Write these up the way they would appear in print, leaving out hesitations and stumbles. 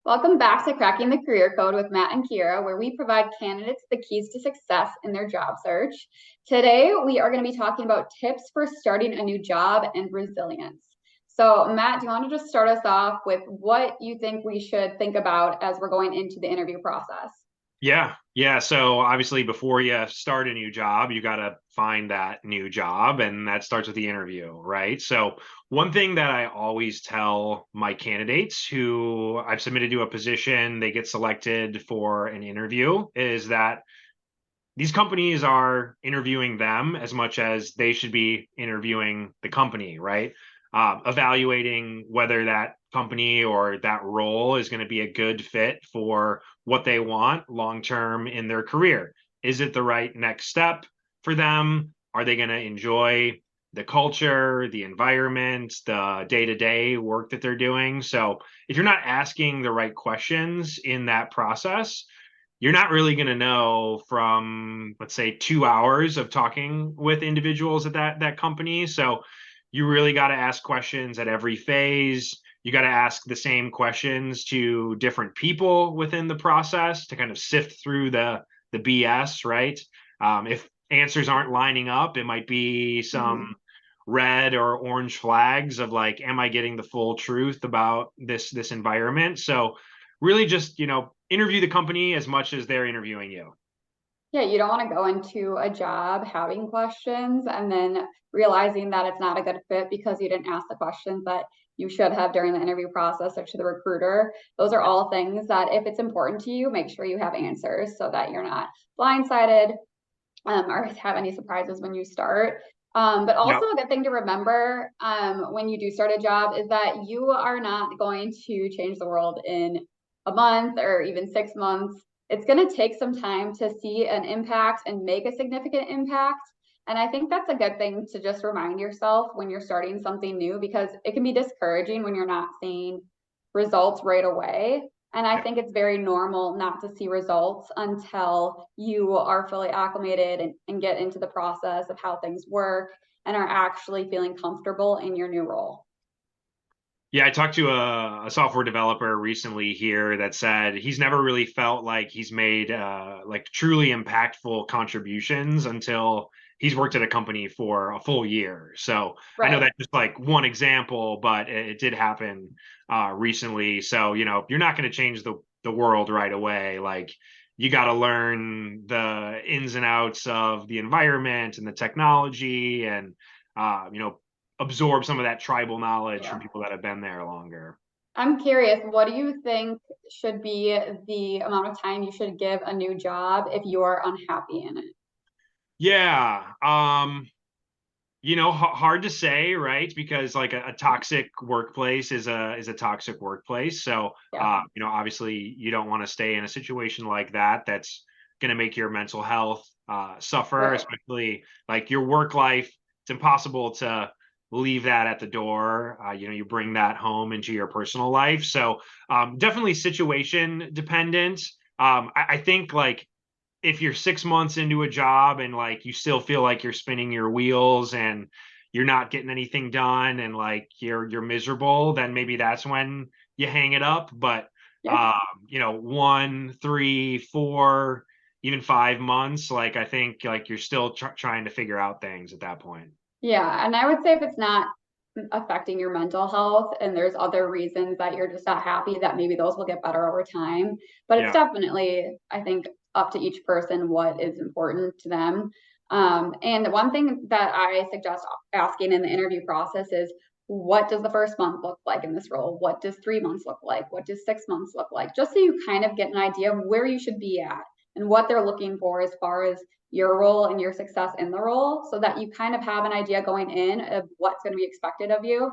Welcome back to Cracking the Career Code with Matt and Kierra, where we provide candidates the keys to success in their job search. Today, we are going to be talking about tips for starting a new job and resilience. So, Matt, do you want to just start us off with what you think we should think about as we're going into the interview process? Yeah. So obviously, before you start a new job, you got to find that new job, and that starts with the interview, right? So, one thing that I always tell my candidates who I've submitted to a position, they get selected for an interview, is that these companies are interviewing them as much as they should be interviewing the company, right? Evaluating whether that company or that role is going to be a good fit for what they want long term in their career. Is it the right next step for them? Are they going to enjoy the culture, the environment, the day to day work that they're doing? So, if you're not asking the right questions in that process, you're not really going to know from, let's say, 2 hours of talking with individuals at that company. So you really got to ask questions at every phase. You got to ask the same questions to different people within the process to kind of sift through the BS, right? If answers aren't lining up, it might be Mhm. some red or orange flags of like, am I getting the full truth about this environment? So really just, interview the company as much as they're interviewing you. Yeah, you don't want to go into a job having questions and then realizing that it's not a good fit because you didn't ask the questions that you should have during the interview process or to the recruiter. Those are all things that, if it's important to you, make sure you have answers so that you're not blindsided or have any surprises when you start. But Yep. also, a good thing to remember when you do start a job is that you are not going to change the world in a month or even 6 months. It's going to take some time to see an impact and make a significant impact. And I think that's a good thing to just remind yourself when you're starting something new, because it can be discouraging when you're not seeing results right away. And I think it's very normal not to see results until you are fully acclimated and get into the process of how things work and are actually feeling comfortable in your new role. Yeah, I talked to a software developer recently here that said he's never really felt like he's made like truly impactful contributions until he's worked at a company for a full year. So I know Right. that's just like one example, but it did happen recently. So, you're not going to change the world right away. Like you got to learn the ins and outs of the environment and the technology and absorb some of that tribal knowledge from Yeah. people that have been there longer. I'm curious, what do you think should be the amount of time you should give a new job if you're unhappy in it? Yeah. Hard to say, right? Because like a toxic workplace is a toxic workplace. So Yeah. obviously you don't want to stay in a situation like that that's gonna make your mental health suffer, Right. especially like your work life. It's impossible to leave that at the door. You bring that home into your personal life. So definitely situation dependent. I think like if you're 6 months into a job and like you still feel like you're spinning your wheels and you're not getting anything done and like you're miserable, then maybe that's when you hang it up. But Yeah. 1, 3, 4, even 5 months, like I think like you're still trying to figure out things at that point. Yeah. And I would say if it's not affecting your mental health and there's other reasons that you're just not happy, that maybe those will get better over time. But it's Yeah. definitely, I think, up to each person what is important to them. And one thing that I suggest asking in the interview process is, what does the first month look like in this role? What does 3 months look like? What does 6 months look like? Just so you kind of get an idea of where you should be at and what they're looking for as far as your role and your success in the role, so that you kind of have an idea going in of what's going to be expected of you.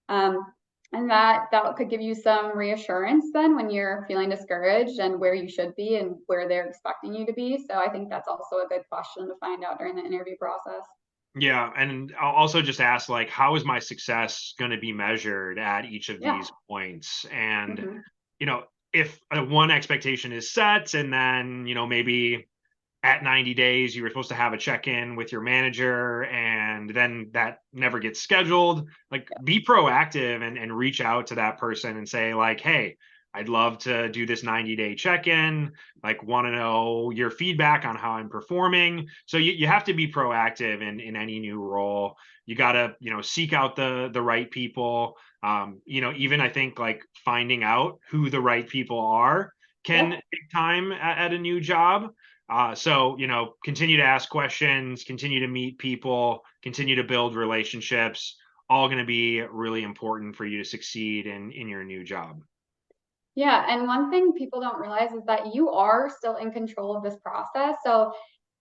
Um, and that could give you some reassurance then when you're feeling discouraged and where you should be and where they're expecting you to be. So I think that's also a good question to find out during the interview process. Yeah, and I'll also just ask like, how is my success going to be measured at each of Yeah. these points? And Mm-hmm. if one expectation is set, and then maybe at 90 days you were supposed to have a check-in with your manager, and then that never gets scheduled, like be proactive and reach out to that person and say like, hey, I'd love to do this 90-day check-in, like want to know your feedback on how I'm performing. So you have to be proactive in any new role. You got to, seek out the right people. Even I think like finding out who the right people are can Yep. take time at a new job. So, continue to ask questions, continue to meet people, continue to build relationships, all going to be really important for you to succeed in your new job. Yeah, and one thing people don't realize is that you are still in control of this process. So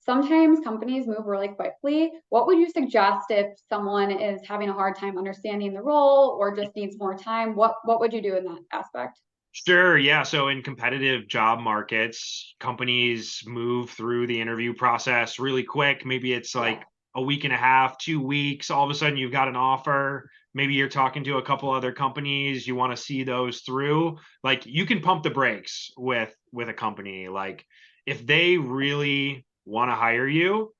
sometimes companies move really quickly. What would you suggest if someone is having a hard time understanding the role or just needs more time? What would you do in that aspect? Sure. Yeah. So in competitive job markets, companies move through the interview process really quick. Maybe it's Yeah. like a week and a half, 2 weeks. All of a sudden, you've got an offer. Maybe you're talking to a couple other companies. You want to see those through. Like you can pump the brakes with a company. Like if they really want to hire you,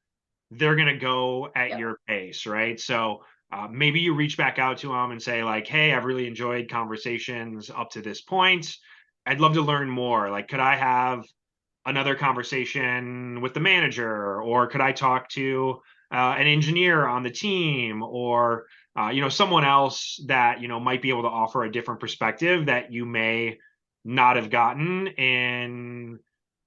they're going to go at Yep. your pace, right? So maybe you reach back out to them and say like, "Hey, I've really enjoyed conversations up to this point. I'd love to learn more. Like, could I have another conversation with the manager, or could I talk to an engineer on the team, or someone else that might be able to offer a different perspective that you may not have gotten in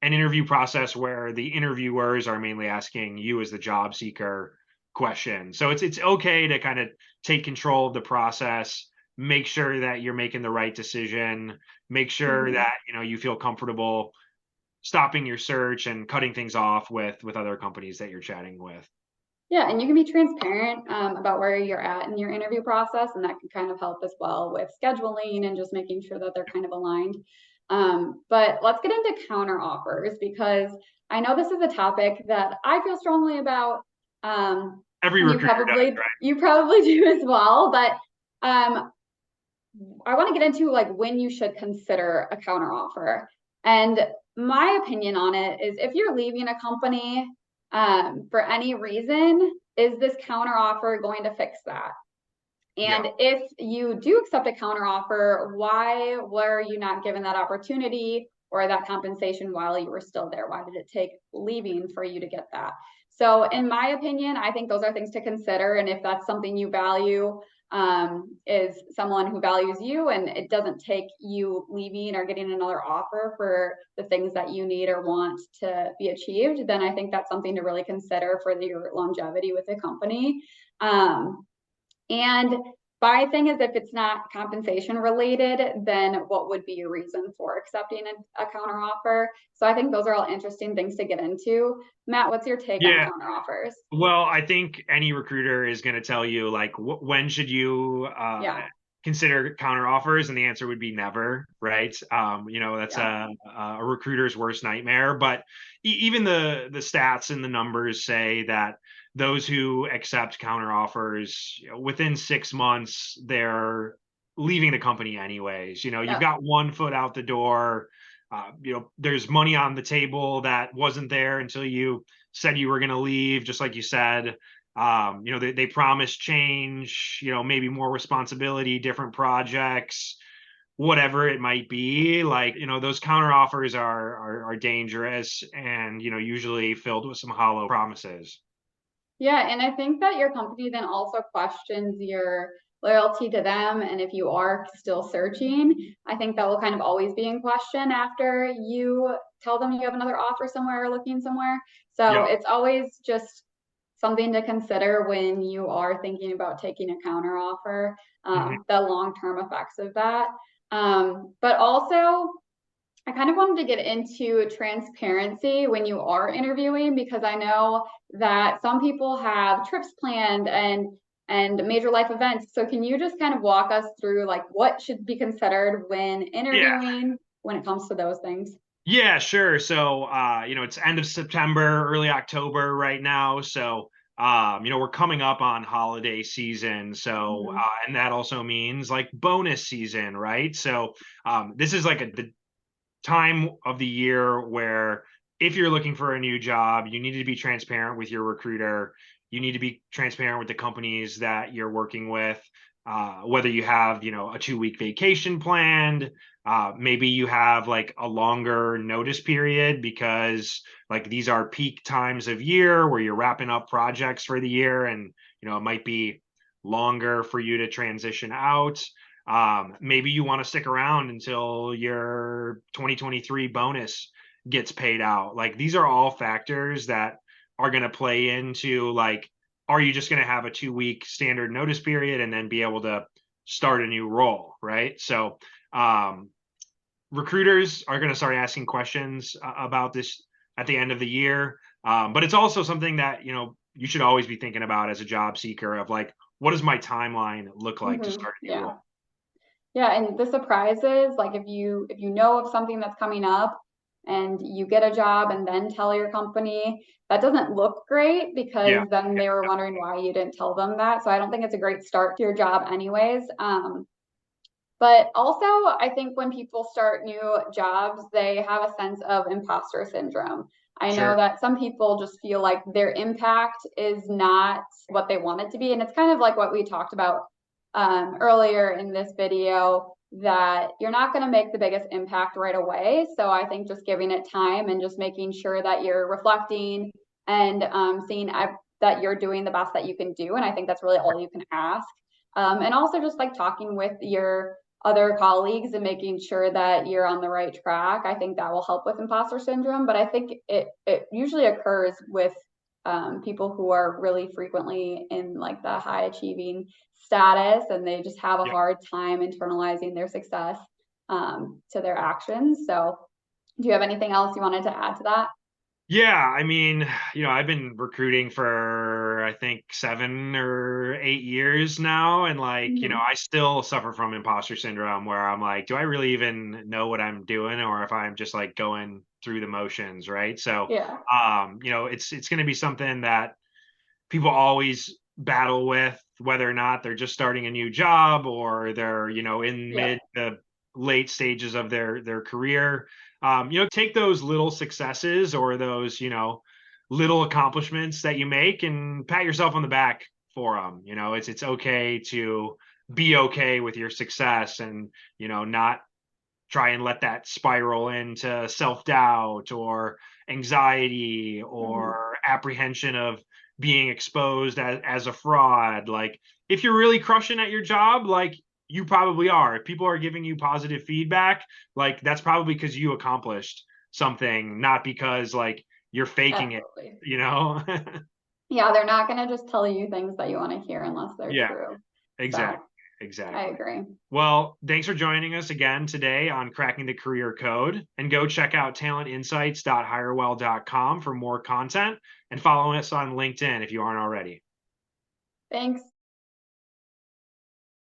an interview process where the interviewers are mainly asking you as the job seeker question. So it's okay to kind of take control of the process, make sure that you're making the right decision, make sure Mhm. that you feel comfortable stopping your search and cutting things off with other companies that you're chatting with. Yeah, and you can be transparent about where you're at in your interview process, and that can kind of help as well with scheduling and just making sure that they're kind of aligned. But let's get into counter offers because I know this is a topic that I feel strongly about, Every and you recruiter does, probably right? you probably do as well. But um, I want to get into like when you should consider a counter offer. And my opinion on it is if you're leaving a company for any reason, is this counter offer going to fix that? Yeah. And if you do accept a counter offer, why were you not given that opportunity or that compensation while you were still there? Why did it take leaving for you to get that? So, in my opinion, I think those are things to consider. And if that's something you value, is someone who values you and it doesn't take you leaving or getting another offer for the things that you need or want to be achieved, then I think that's something to really consider for your longevity with the company. And my thing is, if it's not compensation related, then what would be your reason for accepting a counter offer? So I think those are all interesting things to get into. Matt, what's your take on Yeah. counter offers? Well, I think any recruiter is going to tell you like when should you Yeah, consider counter offers, and the answer would be never, right? That's yeah, a recruiter's worst nightmare. But even the stats and the numbers say that those who accept counter offers, within 6 months, they're leaving the company anyways. You've yeah. got one foot out the door. There's money on the table that wasn't there until you said you were going to leave, just like you said. They promised change, maybe more responsibility, different projects, whatever it might be. Like, those counter offers are dangerous and, usually filled with some hollow promises. Yeah, and I think that your company then also questions your loyalty to them. And if you are still searching, I think that will kind of always be in question after you tell them you have another offer somewhere or looking somewhere. So Yeah. it's always just something to consider when you are thinking about taking a counter offer, Mhm. the long-term effects of that. But also, I kind of wanted to get into transparency when you are interviewing because I know that some people have trips planned and major life events. So can you just kind of walk us through like what should be considered when Yeah. interviewing when it comes to those things? Yeah, sure. So, it's end of September, early October right now. So, we're coming up on holiday season. So, Mhm. and that also means like bonus season, right? So, this is like the time of the year where if you're looking for a new job, you need to be transparent with your recruiter. You need to be transparent with the companies that you're working with. whether you have, a 2 week vacation planned, maybe you have like a longer notice period because like these are peak times of year where you're wrapping up projects for the year, and it might be longer for you to transition out. Maybe you want to stick around until your 2023 bonus gets paid out. Like these are all factors that are going to play into like, are you just going to have a 2 week standard notice period and then be able to start a new role, right? So recruiters are going to start asking questions about this at the end of the year. But it's also something that, you should always be thinking about as a job seeker of like, what does my timeline look like to start a new Yeah. role? Yeah, and the surprises, like if you know of something that's coming up and you get a job and then tell your company, that doesn't look great Yeah. because then they were wondering why you didn't tell them that. So I don't think it's a great start to your job anyways. But also, I think when people start new jobs, they have a sense of imposter syndrome. I know Sure. that some people just feel like their impact is not what they want it to be. And it's kind of like what we talked about earlier in this video, that you're not going to make the biggest impact right away. So I think just giving it time and just making sure that you're reflecting and seeing that you're doing the best that you can do. And I think that's really all you can ask. And also just like talking with your other colleagues and making sure that you're on the right track. I think that will help with imposter syndrome, but I think it usually occurs with people who are really frequently in like the high achieving status, and they just have a Yeah. hard time internalizing their success to their actions. So do you have anything else you wanted to add to that? Yeah, I mean, I've been recruiting for I think 7 or 8 years now, and like, Mm-hmm. I still suffer from imposter syndrome where I'm like, do I really even know what I'm doing, or if I'm just like going through the motions, right? So, Yeah. it's going to be something that people always battle with, whether or not they're just starting a new job or they're in Yeah. mid to late stages of their career. Take those little successes or those little accomplishments that you make and pat yourself on the back for them. It's okay to be okay with your success, and not try and let that spiral into self-doubt or anxiety Mm-hmm. or apprehension of being exposed as a fraud. Like if you're really crushing at your job, like you probably are. If people are giving you positive feedback, like that's probably because you accomplished something, not because like you're faking it, Absolutely. you know? Yeah, they're not going to just tell you things that you want to hear unless they're Yeah, true. exactly. So I Exactly. agree. Well, thanks for joining us again today on Cracking the Career Code. And go check out talentinsights.hirewell.com for more content, and follow us on LinkedIn if you aren't already. Thanks.